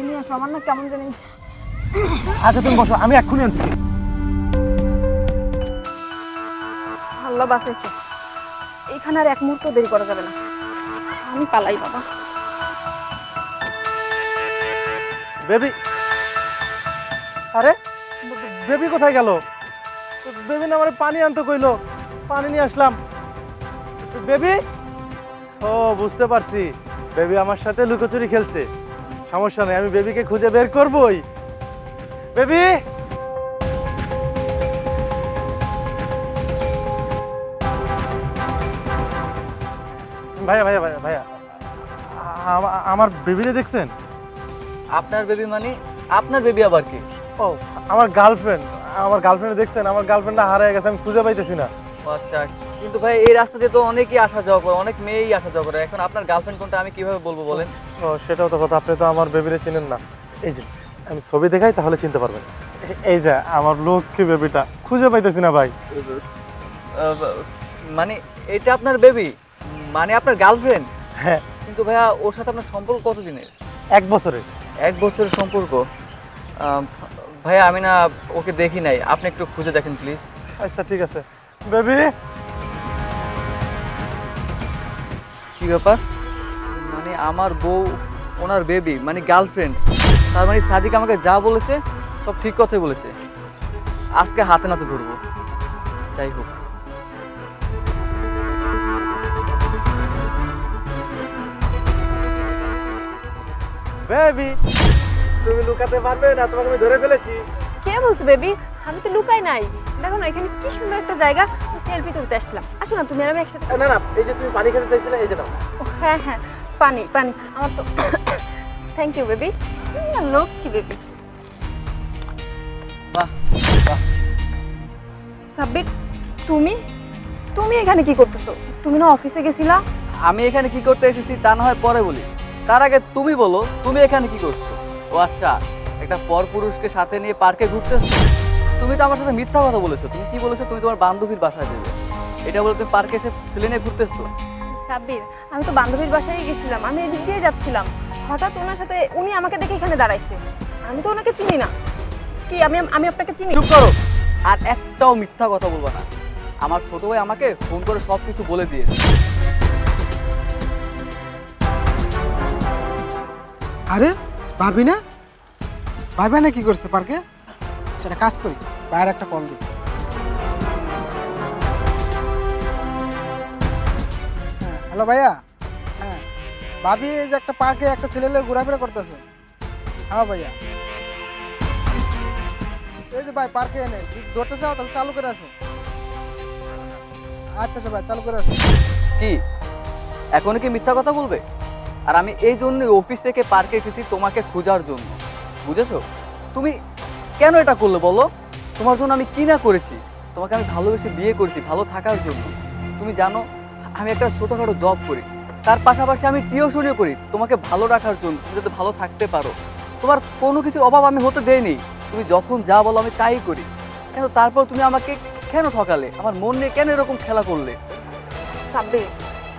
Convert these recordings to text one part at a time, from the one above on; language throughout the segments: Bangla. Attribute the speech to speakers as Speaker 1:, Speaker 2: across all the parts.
Speaker 1: পানি নিয়ে আসো, আমার না কেমন জানি।
Speaker 2: আচ্ছা তুমি বসো, আমি এক্ষুনি আনছি।
Speaker 1: আল্লাহ বাঁচাইছে, এইখানে আর এক মুহূর্ত দেরি করা যাবে না। আমি পালাই বাবা।
Speaker 2: বেবি, আরে বেবি কোথায় গেল? বেবি না আমার পানি আনতে কইলো, পানি নিয়ে আসলাম। বেবি, ও বুঝতে পারছি, বেবি আমার সাথে লুকোচুরি খেলছে। সমস্যা নেই, আমি বেবিকে খুঁজে বের করবই। বেবি, ভাইয়া ভাইয়া ভাইয়া ভাইয়া, আমার বেবিরে দেখছেন?
Speaker 3: আপনার বেবি মানে? আপনার বেবি আবার কি?
Speaker 2: ও আমার গার্লফ্রেন্ড, আমার গার্লফ্রেন্ড দেখছেন? আমার গার্লফ্রেন্ডটা হারিয়ে গেছে, আমি খুঁজে পাইতেছি না।
Speaker 3: ও আচ্ছা, কিন্তু ভাই এই রাস্তা দিয়ে তো অনেকেই আসা যাওয়া করে, অনেক মেয়েই আসা যাওয়া করে। এখন আপনার গার্লফ্রেন্ড কোনটা আমি কিভাবে বলবো বলেন?
Speaker 2: ও সেটাও তো কথা, আপনি তো আমার বেবিরে চিনেন না। এই যে আমি ছবি দেখাই তাহলে চিনতে পারবেন। এই যে আমার লক্ষ্মী বেবিটা, খুঁজে পাইতেছি না ভাই।
Speaker 3: মানে এটা আপনার বেবি, মানে আপনার গার্লফ্রেন্ড?
Speaker 2: হ্যাঁ।
Speaker 3: কিন্তু ভাইয়া ওর সাথে আপনার সম্পর্ক কতদিনের?
Speaker 2: 1 বছরের।
Speaker 3: 1 বছরের সম্পর্ক? ভাইয়া আমি না ওকে দেখি নাই, আপনি একটু খুঁজে দেখেন প্লিজ।
Speaker 2: আচ্ছা ঠিক আছে। বেবি,
Speaker 3: কি ব্যাপার? মানে আমার বউ ওনার বেবি মানে গার্লফ্রেন্ড, তার মানে সাদিক আমাকে যা বলেছে সব ঠিক কথাই বলেছে। আজকে হাতে নাতে ধরবো। যাই হোক,
Speaker 2: বেবি তুমি লুকাতে পারবে না, তোমাকে আমি ধরে ফেলেছি।
Speaker 1: কে বলছে বেবি? আমি তো লুকাই নাই। দেখো না এখানে কি সুন্দর একটা জায়গা, সেলফি তুলতে আসলাম। আসো না তুমি আর আমি একসাথে।
Speaker 2: না না, এই যে তুমি পানি খেতে চাইছিলে, এই যে নাও।
Speaker 1: ও, হ্যাঁ হ্যাঁ, পানি পানি আমার তো। থ্যাংক ইউ বেবি, লক্ষ্মী বেবি।
Speaker 3: বাহ বাহ।
Speaker 1: সাব্বির, তুমি তুমি এখানে কি করতেছো? তুমি না অফিসে গেছিলা?
Speaker 3: আমি এখানে কি করতে এসেছি তা না হয় পরে বলি, তার আগে তুমি বলো তুমি এখানে কি করছো? ও আচ্ছা, একটা পরপুরুষকে সাথে নিয়ে পার্কে ঘুরতেছো? তুমি তো আমার সাথে মিথ্যা কথা বলেছো। তুমি কি বলেছো? তুমি তোমার বান্ধবীর বাসায় যাবে, এটা বলে তুমি পার্কে এসে ছেলে নিয়ে ঘুরতেছো?
Speaker 1: সাব্বির, আমি তো বান্ধবীর বাসায় গেছিলাম, আমি এদিক দিয়ে যাচ্ছিলাম, হঠাৎ ওনার সাথে উনি আমাকে দেখে এখানে দাঁড়াইছে। আমি তো ওনাকে চিনি না। কি আমি আমি আপনাকে চিনি?
Speaker 3: চুপ করো, আর একটাও মিথ্যা কথা বলবো না। আমার ছোট ভাই আমাকে ফোন করে সব কিছু বলে দিয়েছে।
Speaker 4: আরে ভাবি না, ভাবি না কি করছে পার্কে? সেটা কাজ করি, বাইরে একটা কল দিই। হ্যাঁ হ্যালো ভাইয়া। হ্যাঁ ভাবি এই যে একটা পার্কে একটা ছেলে লোক ঘোরাফেরা করতেছে। হ্যাঁ ভাইয়া, এই যে ভাই পার্কে এনে ধরতে চাও তাহলে চালু করে আসো। আচ্ছা আচ্ছা ভাই, চালু করে আসো।
Speaker 3: কি এখন কি মিথ্যা কথা বলবে? আর আমি এই জন্যই অফিস থেকে পার্কে এসেছি তোমাকে খোঁজার জন্য, বুঝেছো? তুমি কেন এটা করলে বলো? তোমার জন্য আমি কি না করেছি? তোমাকে আমি ভালোবেসে বিয়ে করেছি ভালো থাকার জন্য। তুমি জানো আমি একটা ছোটোখাটো জব করি, তার পাশাপাশি আমি টিউশনিও করি তোমাকে ভালো রাখার জন্য, তুমি যাতে ভালো থাকতে পারো। তোমার কোনো কিছুর অভাব আমি হতে দেইনি। তুমি যখন যা বলো আমি তাই করি, কিন্তু তারপর তুমি আমাকে কেন ঠকালে? আমার মন নিয়ে কেন এরকম খেলা করলে?
Speaker 1: সাব্বির,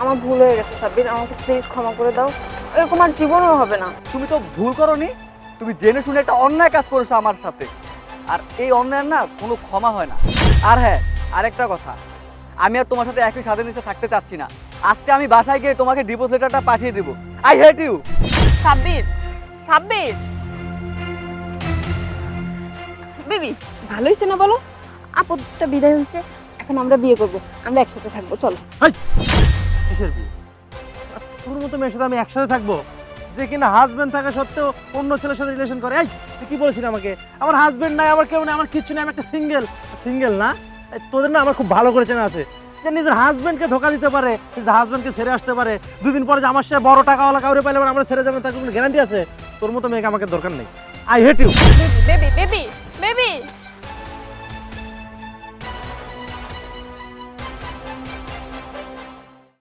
Speaker 1: আমার ভুল হয়ে গেছে সাব্বির, আমাকে প্লিজ ক্ষমা করে দাও। এরকম আর জীবনেও হবে না।
Speaker 3: তুমি তো ভুল করনি, তুমি জেনে শুনে একটা অন্যায় কাজ করেছো আমার সাথে, আর এই অন্যায় না কোনো ক্ষমা হয় না। আর হ্যাঁ, আরেকটা কথা, আমি আর তোমার সাথে একই স্বাদের নিচে থাকতে চাচ্ছি না। আজকে আমি বাসায় গিয়ে তোমাকে ডিভোর্স লেটারটা পাঠিয়ে দেবো। I hate you.
Speaker 1: Sabbir, Sabbir baby, ভালো হয়েছে না বলো? আপদটা বিদায় হয়েছে, এখন আমরা বিয়ে করব, আমরা একসাথে থাকবো, চলো।
Speaker 2: কিসের বিয়ে? আর তোর মতো মেয়ের সাথে আমি একসাথে থাকবো, যে কিনা হাজবেন্ড থাকা সত্ত্বেও অন্য ছেলের সাথে রিলেশন করে? এই তুই কি বলছিস আমাকে? আমার হাজবেন্ড নাই, আমার কেউ নাই, আমার কিচ্ছু নেই, আমি একটা সিঙ্গেল। সিঙ্গেল না, এই তোদের না আমার খুব ভালো করে চেনা আছে, যে নিজের হাজবেন্ডকে ধোকা দিতে পারে, নিজের হাজবেন্ডকে ছেড়ে আসতে পারে, 2 দিন পরে যে আমার সাথে বড় টাকাওয়ালা কাউরে পাইলে আমরা ছেড়ে যাবেন, তার কোনো গ্যারান্টি আছে? তোর মতো মেয়েকে আমাকে দরকার নেই। I hate you.
Speaker 1: Baby baby baby